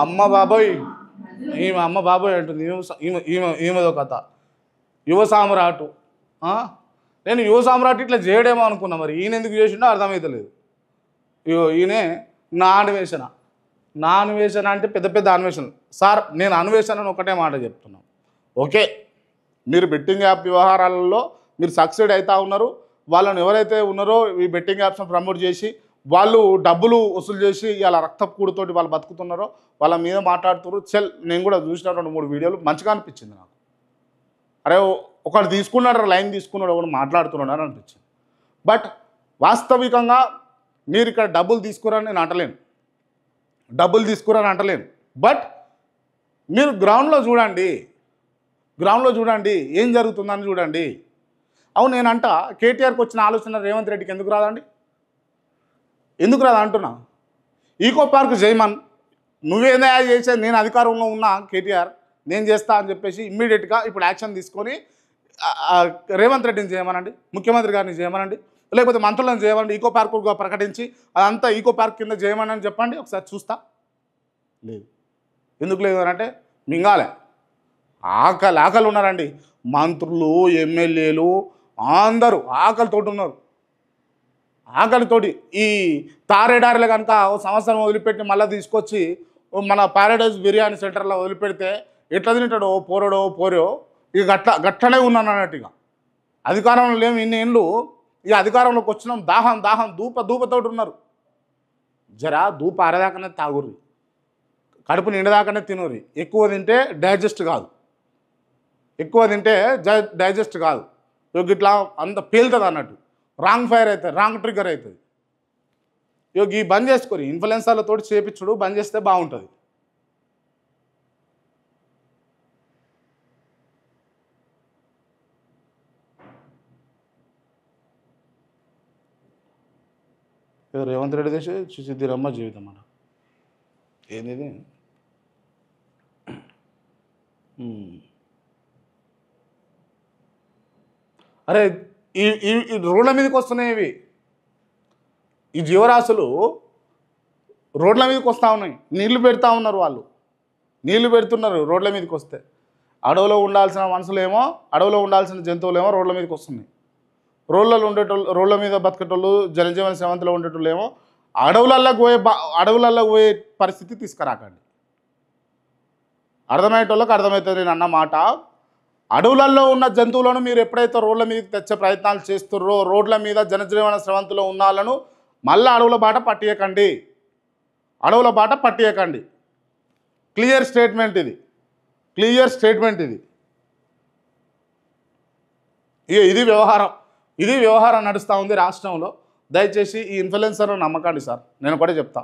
అమ్మ బాబోయ్ ఈమె అమ్మ బాబోయ్ అంటుంది. ఈమెదో కథ. యువ సామ్రాటు. నేను యువ సామ్రాట్ ఇట్లా చేయడేమో అనుకున్నా, మరి ఈయన ఎందుకు చేసిండో అర్థమవుతలేదు. ఈయనే నా అన్వేషణ అంటే పెద్ద పెద్ద అన్వేషణ. సార్ నేను అన్వేషణను ఒకటే మాట చెప్తున్నాను. ఓకే, మీరు బెట్టింగ్ యాప్ వ్యవహారాలలో మీరు సక్సెడ్ అవుతా ఉన్నారు. వాళ్ళని ఎవరైతే ఉన్నారో ఈ బెట్టింగ్ యాప్స్ని ప్రమోట్ చేసి వాళ్ళు డబ్బులు వసూలు చేసి ఇలా రక్తపు కూడుతోటి వాళ్ళు బతుకుతున్నారో వాళ్ళ మీద మాట్లాడుతున్నారు. నేను కూడా చూసిన 2-3 వీడియోలు మంచిగా అనిపించింది నాకు. అరే ఒకడు తీసుకున్నాడు, లైన్ తీసుకున్నాడు, ఒకడు మాట్లాడుతున్నాడు అనిపించింది. బట్ వాస్తవికంగా మీరు ఇక్కడ డబ్బులు తీసుకురని నేను అంటలేను, బట్ మీరు గ్రౌండ్లో చూడండి ఏం జరుగుతుందని చూడండి. అవును, నేనంట కేటీఆర్కి వచ్చిన ఆలోచన రేవంత్ రెడ్డికి ఎందుకు రాదండి? ఎందుకు రాదు అంటున్నా. ఈకో పార్క్ జైమన్ నువ్వేదా చేసేది, నేను అధికారంలో ఉన్నా కేటీఆర్ నేను చేస్తా అని చెప్పేసి ఇమ్మీడియట్గా ఇప్పుడు యాక్షన్ తీసుకొని రేవంత్ రెడ్డిని చేయమనండి, ముఖ్యమంత్రి గారిని చేయమనండి, లేకపోతే మంత్రులను చేయమనండి. ఈకో పార్కుగా ప్రకటించి అదంతా ఈకో పార్క్ కింద చేయమని చెప్పండి, ఒకసారి చూస్తా. లేదు. ఎందుకు లేదు అని అంటే మింగాలే ఆకలి ఉన్నారండి. మంత్రులు, ఎమ్మెల్యేలు అందరూ ఆకలితోటి ఉన్నారు. ఆకలితోటి ఈ తారేడారిలో కనుక సంవత్సరం వదిలిపెట్టి మళ్ళీ తీసుకొచ్చి మన పారాడైజ్ బిర్యానీ సెంటర్లో వదిలిపెడితే ఎట్లా తింటాడో పోరో ఇక గట్లనే ఉన్నాను అన్నట్టుగా. అధికారంలో లేము ఇన్ని ఏళ్ళు, ఇక అధికారంలోకి వచ్చినాం దాహం దూపతోటి ఉన్నారు. జరా దూప అరదాకనే తాగుర్రి, కడుపు నిండదాకనే తినూరి. ఎక్కువ తింటే డైజెస్ట్ కాదు, ఇట్లా అంత పేలుతుంది అన్నట్టు. రాంగ్ ఫైర్ అవుతుంది, రాంగ్ ట్రిగ్గర్ అవుతుంది. ఈ బంద్ చేసుకోరి, ఇన్ఫ్లుయెన్సర్లతో చేపించుడు బంద్ చేస్తే బాగుంటుంది. రేవంత్ రెడ్డి దేశ సిద్ధిరమ్మ జీవితం అన్న ఏంది. అరే ఈ రోడ్ల మీదకి వస్తున్నాయి ఇవి, ఈ జీవరాశులు రోడ్ల మీదకి వస్తూ ఉన్నాయి. నీళ్లు పెడతా ఉన్నారు, వాళ్ళు నీళ్లు పెడుతున్నారు రోడ్ల మీదకి వస్తే. అడవిలో ఉండాల్సిన మనుషులేమో, అడవిలో ఉండాల్సిన జంతువులేమో రోడ్ల మీదకి వస్తున్నాయి. రోడ్ల మీద బతికేటోళ్ళు, జనజీవన సేవంతిలో ఉండేటోళ్ళు ఏమో అడవులల్లో పోయే పరిస్థితి తీసుకురాకండి. అర్థమయ్యేటోళ్ళకి అర్థమవుతుంది నేను అన్న మాట. అడవులలో ఉన్న జంతువులను మీరు ఎప్పుడైతే రోడ్ల మీదకి తెచ్చే ప్రయత్నాలు చేస్తున్నారో, రోడ్ల మీద జనజీవన స్రవంతిలో ఉన్న వాళ్ళను మళ్ళీ అడవుల బాట పట్టియకండి. క్లియర్ స్టేట్మెంట్ ఇది. ఇది వ్యవహారం నడుస్తూ ఉంది రాష్ట్రంలో. దయచేసి ఈ ఇన్ఫ్లుయెన్సర్ను నమ్మకండి సార్, నేను ఒకటే చెప్తా.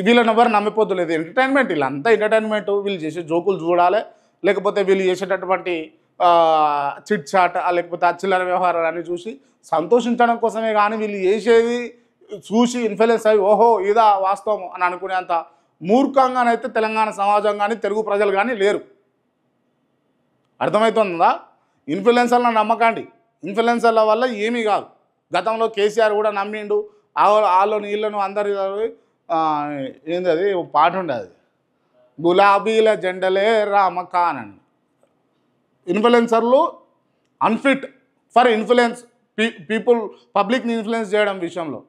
వీళ్ళని ఎవరు నమ్మిపోద్దు లేదు. ఎంటర్టైన్మెంట్, వీళ్ళంతా ఎంటర్టైన్మెంట్. వీళ్ళు చేసే జోకులు చూడాలి, లేకపోతే వీళ్ళు చేసేటటువంటి చిట్ చాట్, లేకపోతే చిల్లర వ్యవహారాలన్నీ చూసి సంతోషించడం కోసమే కానీ వీళ్ళు చేసేది చూసి ఇన్ఫ్లుయెన్స్ అయ్యి ఓహో ఇదా వాస్తవం అని అనుకునేంత మూర్ఖంగానైతే తెలంగాణ సమాజం కానీ తెలుగు ప్రజలు కానీ లేరు. అర్థమవుతుందా? ఇన్ఫ్లుయెన్సర్లను నమ్మకండి. ఇన్ఫ్లుయెన్సర్ల వల్ల ఏమీ కాదు. గతంలో కేసీఆర్ కూడా నమ్మిండు. వాళ్ళను వీళ్ళను అందరి ఏంది అది పాట ఉండేది, గులాబీల జెండలే రామకాన్ అని. ఇన్ఫ్లుయెన్సర్లు అన్ఫిట్ ఫర్ ఇన్ఫ్లుయెన్స్ పీపుల్, పబ్లిక్ని ఇన్ఫ్లుయెన్స్ చేయడం విషయంలో